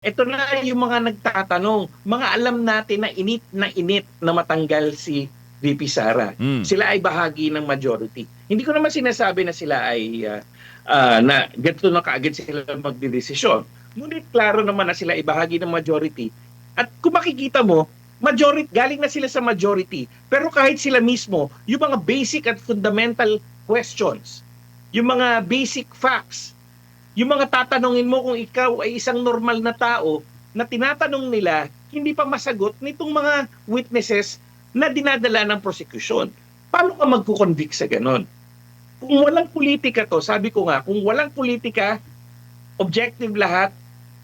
Ito na yung mga nagtatanong, mga alam natin na init na matanggal si VP Sara. Mm. Sila ay bahagi ng majority. Hindi ko naman sinasabi na sila ay na ganito na kaagad sila magdedesisyon. Ngunit klaro naman na sila ay bahagi ng majority. At kung makikita mo, majority, galing na sila sa majority. Pero kahit sila mismo, yung mga basic at fundamental questions, yung mga basic facts, yung mga tatanungin mo kung ikaw ay isang normal na tao na tinatanong nila, hindi pa masagot nitong mga witnesses na dinadala ng prosecution. Paano ka magkukonvict sa ganon? Kung walang politika to, sabi ko nga, kung walang politika, objective lahat,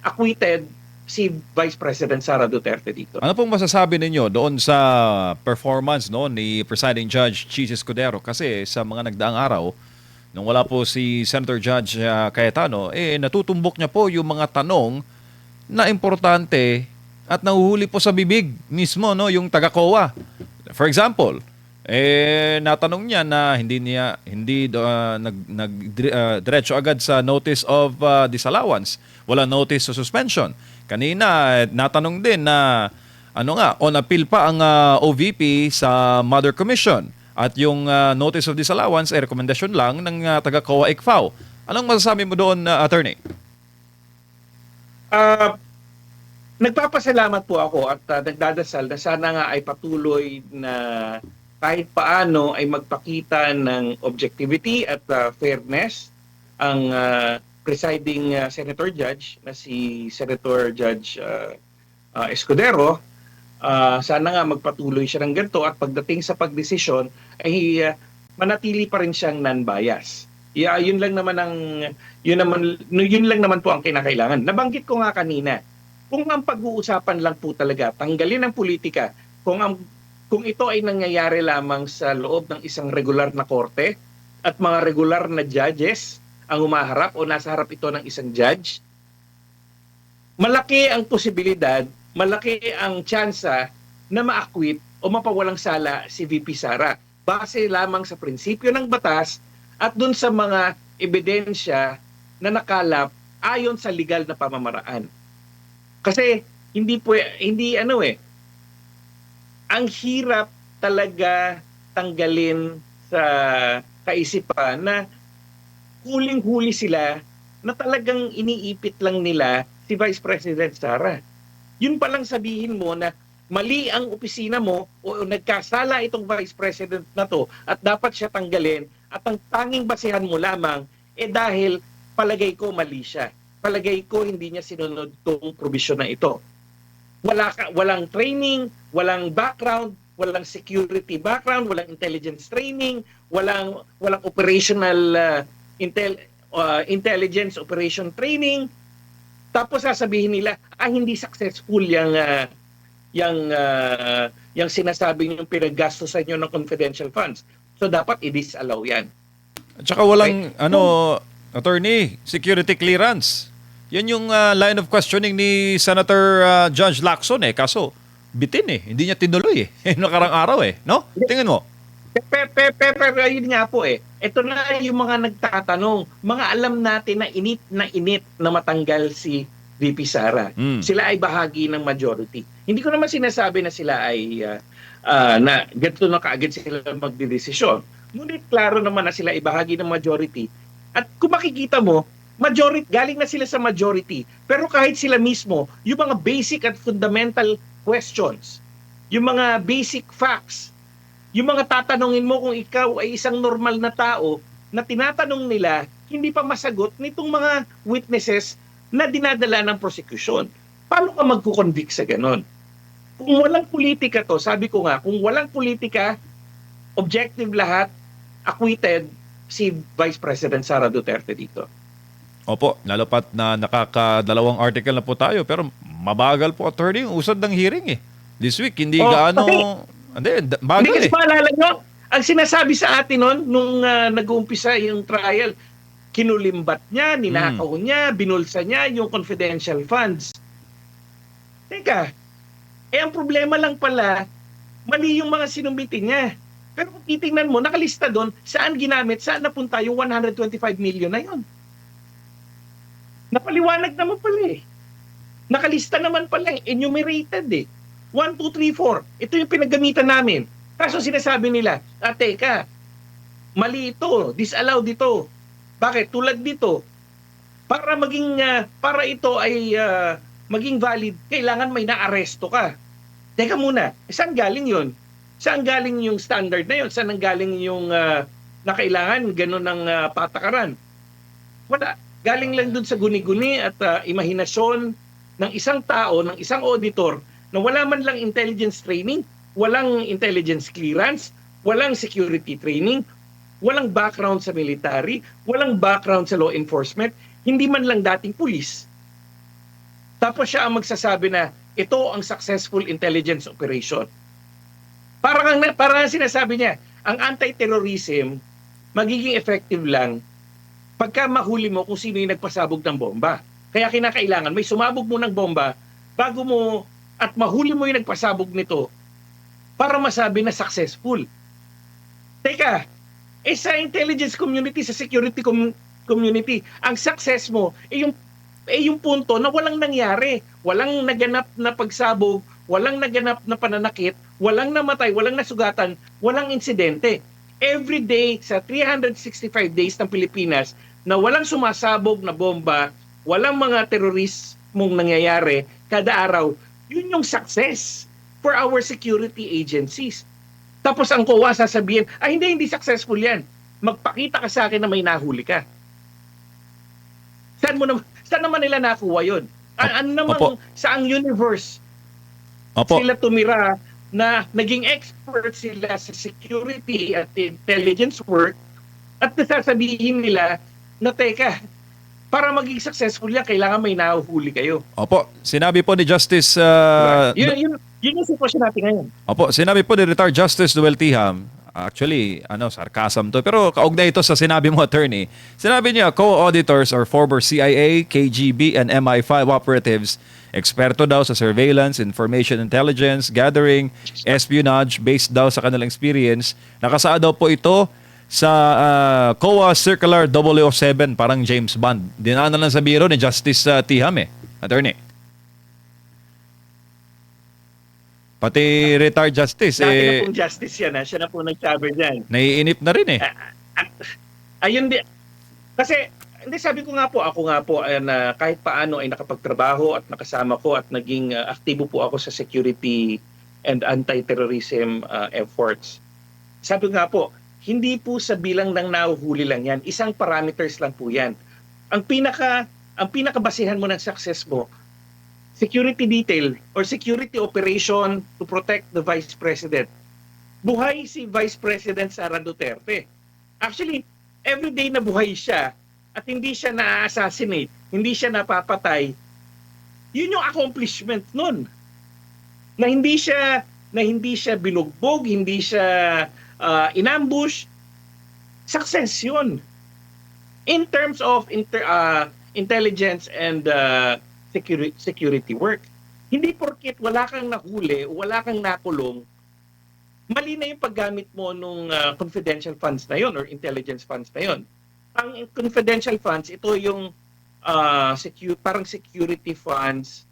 acquitted si Vice President Sara Duterte dito. Ano pong masasabi ninyo doon sa performance no ni Presiding Judge Chis Escudero? Kasi sa mga nagdaang araw, nung wala po si Senator Judge Cayetano, natutumbok niya po yung mga tanong na importante at nahuhuli po sa bibig mismo no yung taga-COA. For example, natanong niya na hindi diretso agad sa notice of disallowance, wala notice of suspension. Kanina natanong din na on appeal pa ang OVP sa Mother Commission at yung notice of disallowance ay rekomendasyon lang ng taga-COA ICFAO. Anong masasabi mo doon, attorney? Nagpapasalamat po ako at nagdadasal na sana nga ay patuloy na kahit paano ay magpakita ng objectivity at fairness ang presiding Senator Judge na si Senator Judge Escudero. Sana nga magpatuloy siya ng ganito at pagdating sa pagdesisyon ay manatili pa rin siyang non-bias. Yun lang naman po ang kinakailangan. Nabanggit ko nga kanina, kung ang pag-uusapan lang po talaga, tanggalin ang politika, kung ito ay nangyayari lamang sa loob ng isang regular na korte at mga regular na judges ang humaharap o nasa harap ito ng isang judge, malaki ang posibilidad, malaki ang tsansa na ma-acquit o mapawalang sala si VP Sara base lamang sa prinsipyo ng batas at dun sa mga ebidensya na nakalap ayon sa legal na pamamaraan. Kasi ang hirap talaga tanggalin sa kaisipan na huling-huli sila na talagang iniipit lang nila si Vice President Sara. Yun palang sabihin mo na mali ang opisina mo o nagkasala itong Vice President na to at dapat siya tanggalin at ang tanging basihan mo lamang dahil palagay ko mali siya. Palagay ko hindi niya sinunod tong probisyon na ito. Walang training, walang background, walang security background, walang intelligence training, walang operational intelligence operation training. Tapos sasabihin nila hindi successful yung sinasabi niyong pinaggastos sa inyo ng confidential funds. So dapat i-disallow yan. At saka walang attorney, security clearance. Yan yung line of questioning ni Senator Judge Lacson kaso bitin hindi niya tinuloy nakarang araw no? Tingnan mo. Pero yun nga po ito na yung mga nagtatanong, mga alam natin na init na matanggal si VP Sara. Sila ay bahagi ng majority. Hindi ko naman sinasabi na sila ay na ganito na kaagad sila magdedesisyon. Ngunit klaro naman na sila ay bahagi ng majority. At kung makikita mo, galing na sila sa majority. Pero kahit sila mismo, yung mga basic at fundamental questions, yung mga basic facts, yung mga tatanungin mo kung ikaw ay isang normal na tao na tinatanong nila, hindi pa masagot nitong mga witnesses na dinadala ng prosecution. Paano ka magkukonvict sa ganon? Kung walang politika to, sabi ko nga, kung walang politika, objective lahat, acquitted si Vice President Sara Duterte dito. Opo, lalo pat na nakakadalawang article na po tayo pero mabagal po, attorney, yung usad ng hearing This week, hindi gaano... bagal Hindi kasi maalala nyo, ang sinasabi sa atin nung nag-uumpisa yung trial, kinulimbat niya, ninakaw niya, binulsa niya yung confidential funds. Teka, ang problema lang pala, mali yung mga sinumbitin niya. Pero kung titingnan mo, nakalista doon, saan ginamit, saan napunta yung 125 million na yon. Napaliwanag naman pala Nakalista naman pala, enumerated eh. 1, 2, 3, 4. Ito yung pinaggamitan namin. Kaso sinasabi nila, teka, mali ito, disallow dito. Bakit? Tulad dito, para ito ay maging valid, kailangan may naaresto ka. Teka muna, saan galing yun? Saan galing yung standard na yun? Saan ang galing yung na kailangan ganun ng patakaran? Wala. Galing lang dun sa guni-guni at imahinasyon ng isang tao, ng isang auditor na wala man lang intelligence training, walang intelligence clearance, walang security training, walang background sa military, walang background sa law enforcement, hindi man lang dating pulis. Tapos siya ang magsasabi na ito ang successful intelligence operation. Parang sinasabi niya, ang anti-terrorism magiging effective lang pagka mahuli mo kung sino yung nagpasabog ng bomba. Kaya kinakailangan may sumabog mo ng bomba bago mo at mahuli mo yung nagpasabog nito para masabi na successful. Teka, sa intelligence community, sa security community, ang success mo yung punto na walang nangyari, walang naganap na pagsabog, walang naganap na pananakit, walang namatay, walang nasugatan, walang insidente. Every day sa 365 days ng Pilipinas na walang sumasabog na bomba, walang mga terorismong nangyayari kada araw, yun yung success for our security agencies. Tapos ang COA sasabihin, hindi successful yan. Magpakita ka sa akin na may nahuli ka. Saan naman nila nakuha yun? Ano namang saang universe sila tumira na naging expert sila sa security at intelligence work at nasasabihin nila na teka, para maging successful yan, kailangan may nahuhuli kayo. Opo, sinabi po ni Justice... Yun yung sitwasyon natin ngayon. Opo, sinabi po ni Retired Justice Noel Tiham, actually, sarcasm to, pero kaugnay ito sa sinabi mo, attorney. Sinabi niya, co-auditors or former CIA, KGB, and MI5 operatives, eksperto daw sa surveillance, information intelligence, gathering, espionage, based daw sa kanilang experience. Nakasaad daw po ito sa COA Circular 007, parang James Bond. Dinaanan lang sa biro ni Justice Tiham attorney. Pati retired justice. Dati na pong justice yan. Siya na po nagsabi dyan. Naiinip na rin Ayun din. Kasi, sabi ko nga po, ako nga po, kahit paano ay nakapagtrabaho at nakasama ko at naging aktibo po ako sa security and anti-terrorism efforts. Sabi ko nga po, hindi po sa bilang ng nahuhuli lang yan. Isang parameters lang po yan. Ang pinakabasihan mo ng success mo, security detail or security operation to protect the Vice President. Buhay si Vice President Sara Duterte. Actually, every day na buhay siya at hindi siya na-assassinate, hindi siya napapatay, yun yung accomplishment nun. Na hindi siya binugbog, hindi siya inambush. Success yun. In terms of intelligence and security work. Hindi porket wala kang nahuli, wala kang nakulong, mali na yung paggamit mo nung confidential funds na yon or intelligence funds na yon. Ang confidential funds, ito yung parang security funds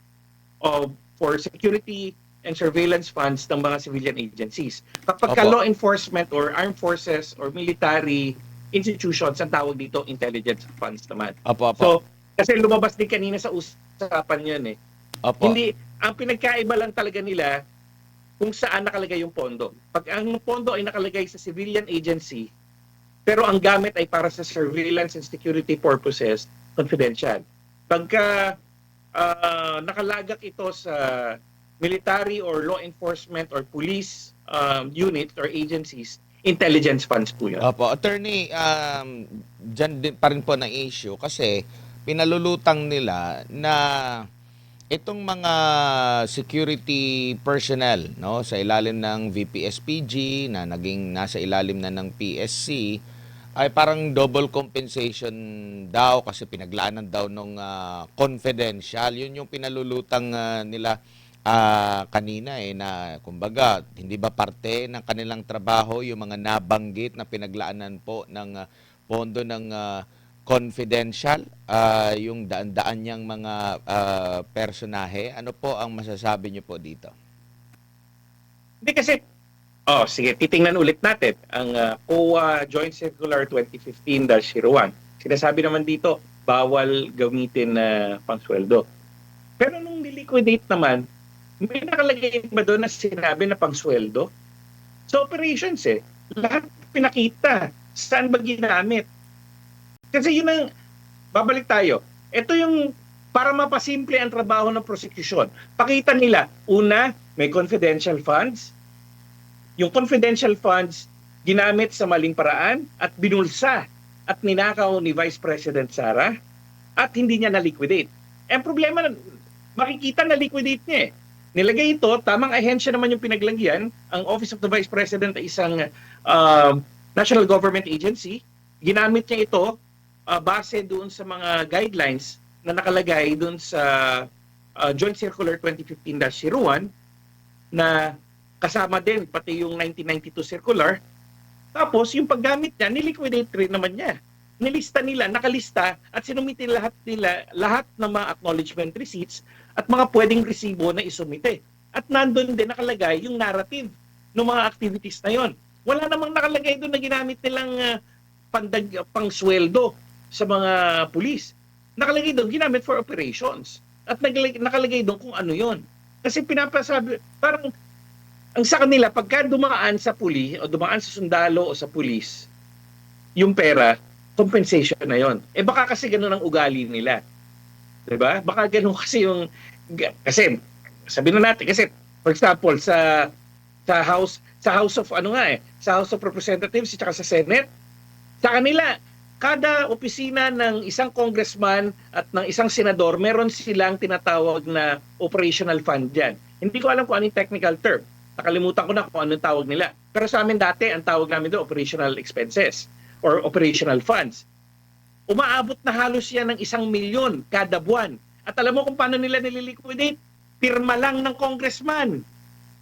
for security and surveillance funds ng mga civilian agencies. Kapag law enforcement or armed forces or military institutions, ang tawag dito intelligence funds naman. So, kasi lumabas din kanina sa usapan yun Hindi, ang pinagkaiba lang talaga nila kung saan nakalagay yung pondo. Pag ang pondo ay nakalagay sa civilian agency, pero ang gamit ay para sa surveillance and security purposes, confidential. Pagka nakalagak ito sa military or law enforcement or police units or agencies, intelligence funds po yun. Attorney, dyan din pa rin po na issue kasi pinalulutang nila na itong mga security personnel sa ilalim ng VPSPG na nasa ilalim na ng PSC ay parang double compensation daw kasi pinaglaanan daw ng confidential. Yun yung pinalulutang nila kanina na kumbaga hindi ba parte ng kanilang trabaho yung mga nabanggit na pinaglaanan po ng pondo ng confidential yung daan-daan niyang mga personahe. Ano po ang masasabi niyo po dito? Hindi kasi, sige, titingnan ulit natin ang COA Joint Circular 2015-01. Sinasabi naman dito, bawal gamitin na pangsweldo. Pero nung niliquidate naman, may nakalagay ba doon na sinabi na pangsweldo? Sa operations lahat pinakita. Saan ba ginamit? Kasi yun ang, babalik tayo. Ito yung para mapasimple ang trabaho ng prosecution. Pakita nila, una, may confidential funds. Yung confidential funds, ginamit sa maling paraan at binulsa at ninakaw ni Vice President Sara at hindi niya na-liquidate. Ang problema, makikita na liquidate niya Nilagay ito, tamang ahensya naman yung pinaglagyan. Ang Office of the Vice President ay isang national government agency. Ginamit niya ito base doon sa mga guidelines na nakalagay doon sa Joint Circular 2015-01 na kasama din pati yung 1992 circular. Tapos yung paggamit niya, niliquidate rin naman niya. Nilista nila, nakalista at sinumitin lahat ng mga acknowledgement receipts at mga pwedeng resibo na isumite. At nandun din nakalagay yung narrative ng mga activities na yon. Wala namang nakalagay doon na ginamit nilang pangsweldo sa mga pulis. Nakalagay doon, ginamit for operations. At nakalagay doon kung ano yon. Kasi pinapasabi, parang ang sa kanila, pagka dumaan sa pulis o dumaan sa sundalo o sa pulis, yung pera, compensation na yon. Baka kasi ganun ang ugali nila. Diba? Baka ganun kasi yung, kasi sabihin na natin, kasi for example, sa House of sa House of Representatives at sa Senate, sa kanila, kada opisina ng isang congressman at ng isang senador, meron silang tinatawag na operational fund dyan. Hindi ko alam kung ano yung technical term. Nakalimutan ko na kung anong tawag nila. Pero sa amin dati, ang tawag namin doon, operational expenses or operational funds. Umaabot na halos yan ng 1 milyon kada buwan. At alam mo kung paano nila nililiquidate? Pirma lang ng congressman.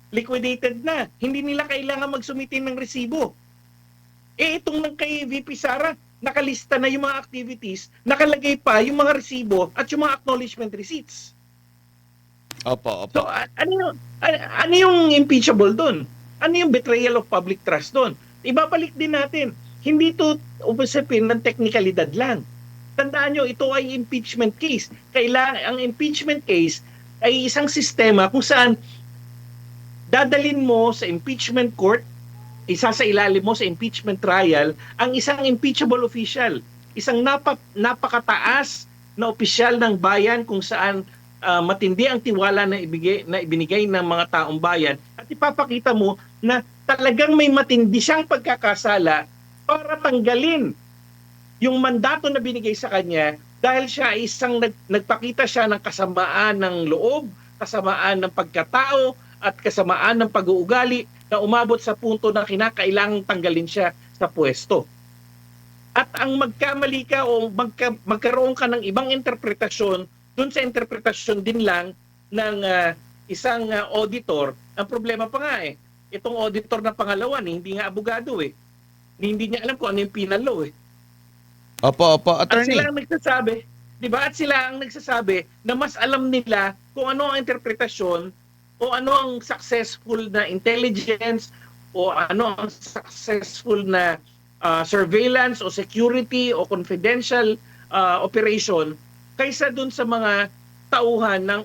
Liquidated na. Hindi nila kailangan magsumitin ng resibo. Itong kay VP Sara, nakalista na yung mga activities, nakalagay pa yung mga resibo at yung mga acknowledgement receipts. Opo. So, ano yung impeachable doon? Ano yung betrayal of public trust doon? Ibabalik din natin. Hindi ito usapin ng teknikalidad lang. Tandaan nyo, ito ay impeachment case. Ang impeachment case ay isang sistema kung saan dadalin mo sa impeachment court, isa sa ilalim mo sa impeachment trial, ang isang impeachable official. Isang napakataas na opisyal ng bayan kung saan matindi ang tiwala na ibinigay ng mga taong bayan at ipapakita mo na talagang may matindi siyang pagkakasala para tanggalin yung mandato na binigay sa kanya dahil siya ay isang nagpakita siya ng kasamaan ng loob, kasamaan ng pagkatao at kasamaan ng pag-uugali na umabot sa punto na kinakailangang tanggalin siya sa pwesto. At ang magkamali ka o magkaroon ka ng ibang interpretasyon doon sa interpretasyon din lang ng isang auditor, ang problema pa nga itong auditor na pangalawa hindi nga abogado Hindi niya alam kung ano yung penal law Opo, At attorney. sila ang nagsasabi, di ba? At sila ang nagsasabi na mas alam nila kung ano ang interpretasyon o ano ang successful na intelligence o ano ang successful na surveillance o security o confidential operation kaysa dun sa mga tauhan ng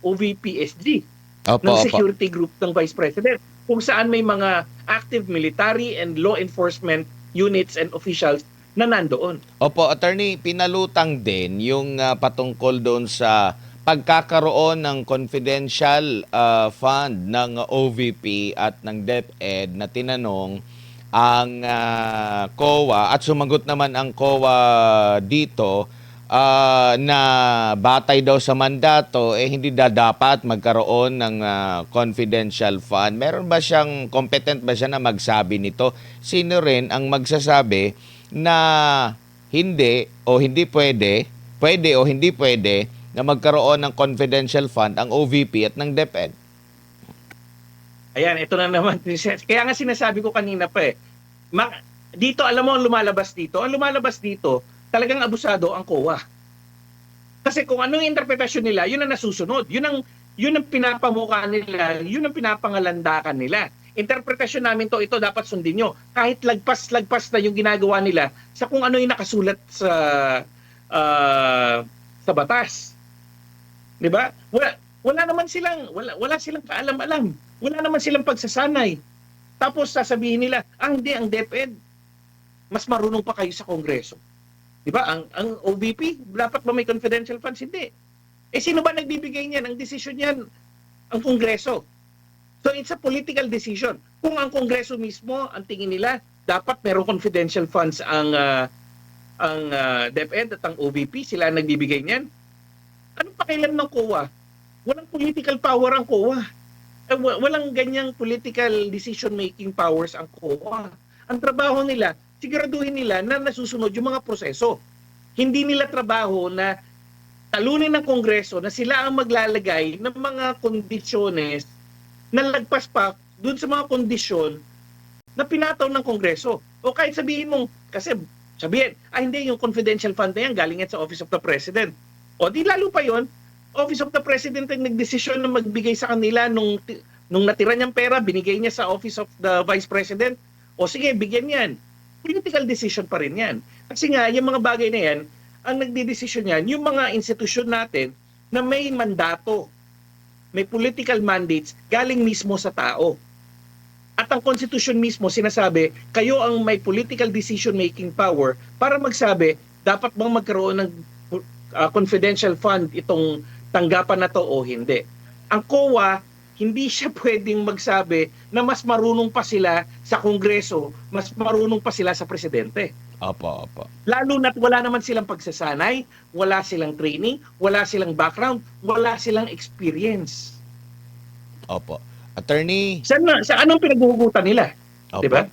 OVP-SG, ng security group ng Vice President, kung saan may mga active military and law enforcement units and officials na nandoon. Opo, attorney, pinalutang din yung patungkol doon sa pagkakaroon ng confidential fund ng OVP at ng DepEd na tinanong ang COA at sumagot naman ang COA dito na batay daw sa mandato hindi dapat magkaroon ng confidential fund. Meron ba siyang competent ba siya na magsabi nito? Sino rin ang magsasabi na hindi o hindi pwede o hindi pwede na magkaroon ng confidential fund ang OVP at ng DepEd? Ayan, ito na naman. Kaya nga sinasabi ko kanina pa dito, alam mo ang lumalabas dito? Ang lumalabas dito, talagang abusado ang COA. Kasi kung anong interpretasyon nila, yun ang nasusunod. Yun ang pinapamukha nila, yun ang pinapangalandakan nila. Interpretasyon namin ito dapat sundin nyo. Kahit lagpas na yung ginagawa nila sa kung ano yung nakasulat sa batas. 'Di ba? Wala silang kaalam-alam. Wala naman silang pagsasanay. Tapos sasabihin nila, hindi, ang DepEd mas marunong pa kayo sa Kongreso. 'Di ba? Ang OVP, dapat ba may confidential funds? Hindi. Sino ba nagbibigay niyan? Ang desisyon niyan, ang Kongreso. So it's a political decision. Kung ang Kongreso mismo, ang tingin nila, dapat merong confidential funds ang DepEd at ang OVP, sila ang nagbibigay niyan. Anong pakialam ng COA? Walang political power ang COA. Walang ganyang political decision-making powers ang COA. Ang trabaho nila, siguraduhin nila na nasusunod yung mga proseso. Hindi nila trabaho na talunin ng Kongreso na sila ang maglalagay ng mga kondisyones na lagpas pa dun sa mga kondisyon na pinataw ng Kongreso. O kahit sabihin mong, kasi sabihin, hindi, yung confidential fund na yan, galing yan sa Office of the President. O di lalo pa yon, Office of the President ang nagdesisyon na magbigay sa kanila nung natira niyang pera, binigay niya sa Office of the Vice President. O sige, bigyan yan. Political decision pa rin yan. Kasi nga, yung mga bagay na yan, ang nagdidesisyon yan, yung mga institusyon natin na may mandato, may political mandates galing mismo sa tao. At ang konstitusyon mismo sinasabi, kayo ang may political decision-making power para magsabi, dapat bang magkaroon ng confidential fund itong tanggapan na to o hindi. Ang COA, hindi siya pwedeng magsabi na mas marunong pa sila sa Kongreso, mas marunong pa sila sa Presidente. Opo. Lalo na't wala naman silang pagsasanay, wala silang training, wala silang background, wala silang experience. Opo. Attorney. Sa anong pinaghuhugutan nila? Opo. Di ba?